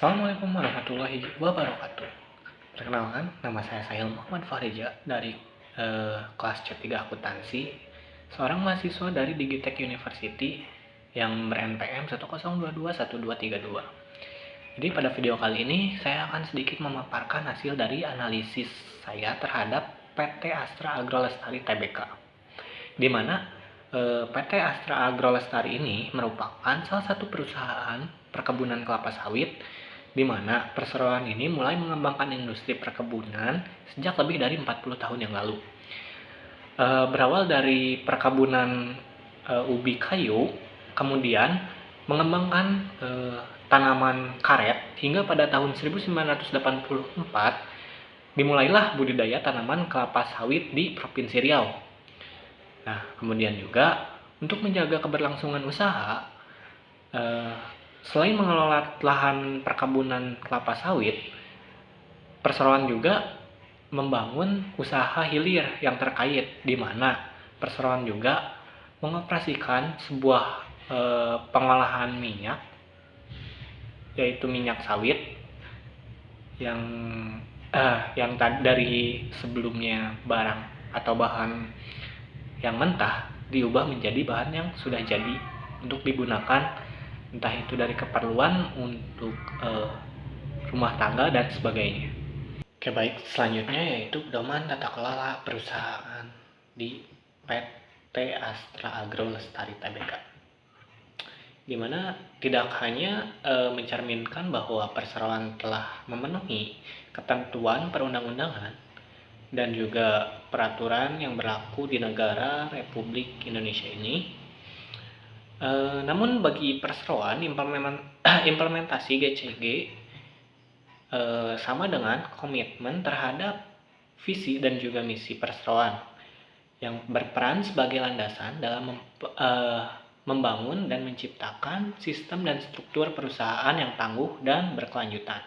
Assalamualaikum warahmatullahi wabarakatuh. Perkenalkan, nama saya Sahil Muhammad Fahrija dari kelas C3 Akuntansi, seorang mahasiswa dari Digitech University yang ber-NPM 1022132. Jadi pada video kali ini saya akan sedikit memaparkan hasil dari analisis saya terhadap PT Astra Agrolestari Tbk, di mana PT Astra Agrolestari ini merupakan salah satu perusahaan perkebunan kelapa sawit di mana perseroan ini mulai mengembangkan industri perkebunan sejak lebih dari 40 tahun yang lalu. Berawal dari perkebunan ubi kayu, kemudian mengembangkan tanaman karet hingga pada tahun 1984 dimulailah budidaya tanaman kelapa sawit di Provinsi Riau. Nah, kemudian juga untuk menjaga keberlangsungan usaha, selain mengelola lahan perkebunan kelapa sawit, perseroan juga membangun usaha hilir yang terkait, di mana perseroan juga mengoperasikan sebuah pengolahan minyak, yaitu minyak sawit yang dari sebelumnya barang atau bahan yang mentah diubah menjadi bahan yang sudah jadi untuk digunakan, entah itu dari keperluan untuk rumah tangga dan sebagainya. Oke, baik, selanjutnya yaitu pedoman tata kelola perusahaan di PT Astra Agrolestari Tbk, di mana tidak hanya mencerminkan bahwa perseroan telah memenuhi ketentuan perundang-undangan dan juga peraturan yang berlaku di negara Republik Indonesia ini, namun bagi perseroan implementasi GCG sama dengan komitmen terhadap visi dan juga misi perseroan yang berperan sebagai landasan dalam membangun dan menciptakan sistem dan struktur perusahaan yang tangguh dan berkelanjutan.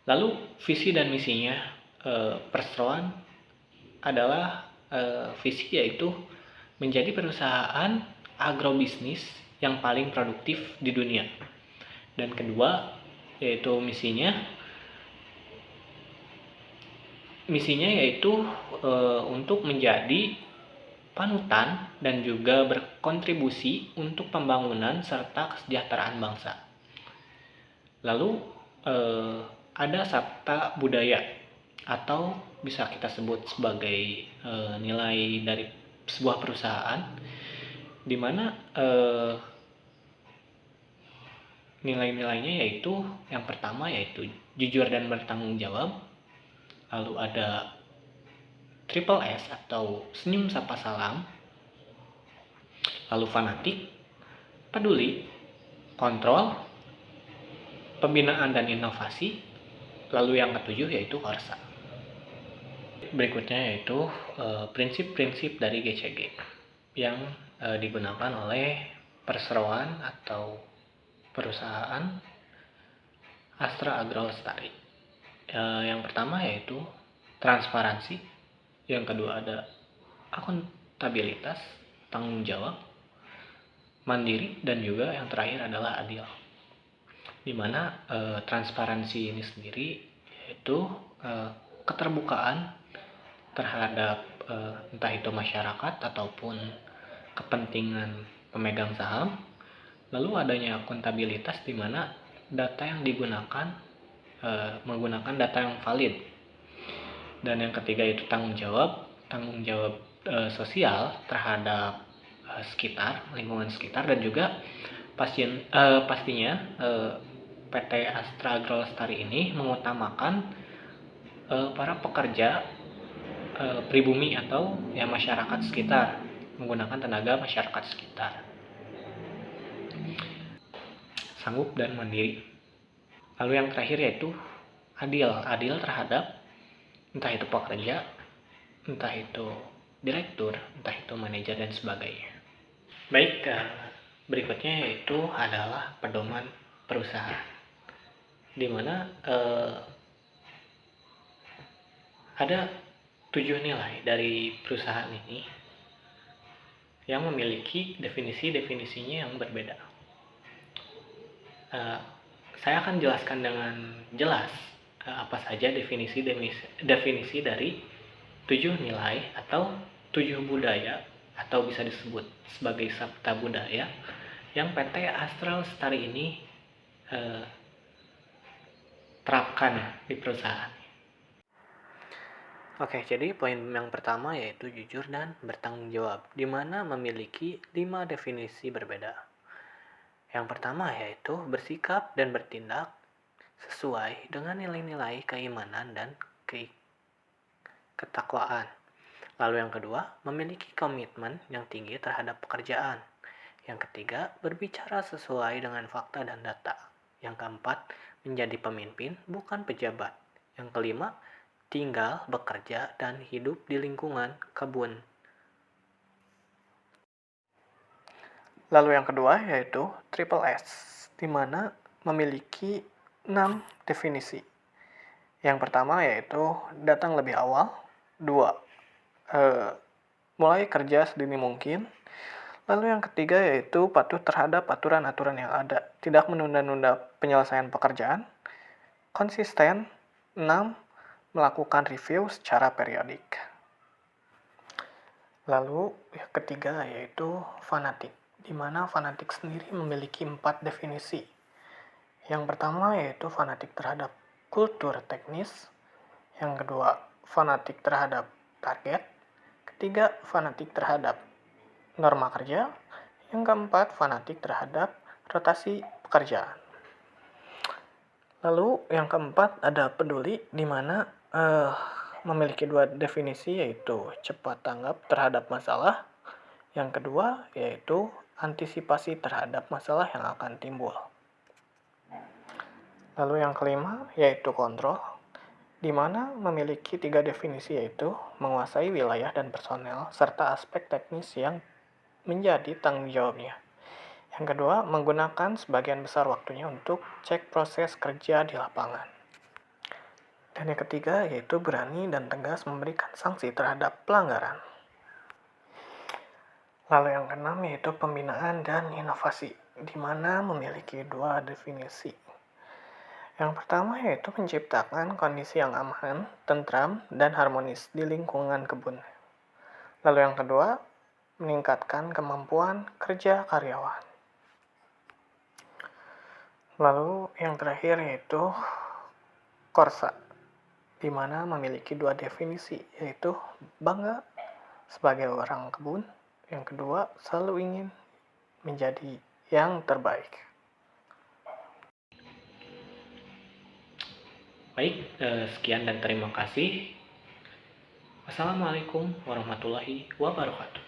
Lalu visi dan misinya perseroan adalah visi yaitu menjadi perusahaan agrobisnis yang paling produktif di dunia. Dan kedua yaitu misinya yaitu untuk menjadi panutan dan juga berkontribusi untuk pembangunan serta kesejahteraan bangsa. Lalu ada sabta budaya atau bisa kita sebut sebagai nilai dari sebuah perusahaan, di mana nilai-nilainya yaitu yang pertama yaitu jujur dan bertanggung jawab, lalu ada triple S atau senyum sapa salam, lalu fanatik, peduli, kontrol, pembinaan dan inovasi, lalu yang ketujuh yaitu Korsa. Berikutnya yaitu prinsip-prinsip dari GCG yang digunakan oleh perseroan atau perusahaan Astra Agrolestari. Yang pertama yaitu transparansi, yang kedua ada akuntabilitas, tanggung jawab, mandiri, dan juga yang terakhir adalah adil. Di mana transparansi ini sendiri yaitu keterbukaan terhadap entah itu masyarakat ataupun kepentingan pemegang saham. Lalu adanya akuntabilitas, di mana data yang digunakan menggunakan data yang valid. Dan yang ketiga itu tanggung jawab sosial terhadap lingkungan sekitar, dan juga pastinya PT Astra Agrolestari ini mengutamakan para pekerja pribumi atau masyarakat sekitar, menggunakan tenaga masyarakat sekitar, sanggup dan mandiri. Lalu yang terakhir yaitu adil terhadap entah itu pekerja, entah itu direktur, entah itu manajer dan sebagainya. Baik, berikutnya yaitu adalah pedoman perusahaan, di mana ada 7 nilai dari perusahaan ini yang memiliki definisinya yang berbeda. saya akan jelaskan dengan jelas apa saja definisi dari 7 nilai atau 7 budaya atau bisa disebut sebagai sabta budaya yang PT Astral Lestari ini terapkan di perusahaan. Oke, jadi poin yang pertama yaitu jujur dan bertanggung jawab, di mana memiliki 5 definisi berbeda. Yang pertama yaitu bersikap dan bertindak sesuai dengan nilai-nilai keimanan dan ketakwaan. Lalu yang kedua, memiliki komitmen yang tinggi terhadap pekerjaan. Yang ketiga, berbicara sesuai dengan fakta dan data. Yang keempat, menjadi pemimpin bukan pejabat. Yang kelima, tinggal, bekerja, dan hidup di lingkungan kebun. Lalu yang kedua yaitu triple S, di mana memiliki 6 definisi. Yang pertama yaitu datang lebih awal. 2. Mulai kerja sedini mungkin. Lalu yang ketiga yaitu patuh terhadap aturan-aturan yang ada, tidak menunda-nunda penyelesaian pekerjaan. Konsisten. 6. Melakukan review secara periodik. Lalu yang ketiga yaitu fanatik, di mana fanatik sendiri memiliki 4 definisi. Yang pertama yaitu fanatik terhadap kultur teknis. Yang kedua, fanatik terhadap target. Ketiga, fanatik terhadap norma kerja. Yang keempat, fanatik terhadap rotasi pekerjaan. Lalu yang keempat ada peduli, di mana memiliki 2 definisi yaitu cepat tanggap terhadap masalah. Yang kedua yaitu antisipasi terhadap masalah yang akan timbul. Lalu yang kelima yaitu kontrol, di mana memiliki 3 definisi yaitu menguasai wilayah dan personel serta aspek teknis yang menjadi tanggung jawabnya. Yang kedua, menggunakan sebagian besar waktunya untuk cek proses kerja di lapangan. Dan yang ketiga yaitu berani dan tegas memberikan sanksi terhadap pelanggaran. Lalu yang keenam yaitu pembinaan dan inovasi, di mana memiliki 2 definisi. Yang pertama yaitu menciptakan kondisi yang aman, tentram, dan harmonis di lingkungan kebun. Lalu yang kedua, meningkatkan kemampuan kerja karyawan. Lalu yang terakhir yaitu Korsa, di mana memiliki 2 definisi, yaitu bangga sebagai orang kebun. Yang kedua, selalu ingin menjadi yang terbaik. Baik, sekian dan terima kasih. Wassalamualaikum warahmatullahi wabarakatuh.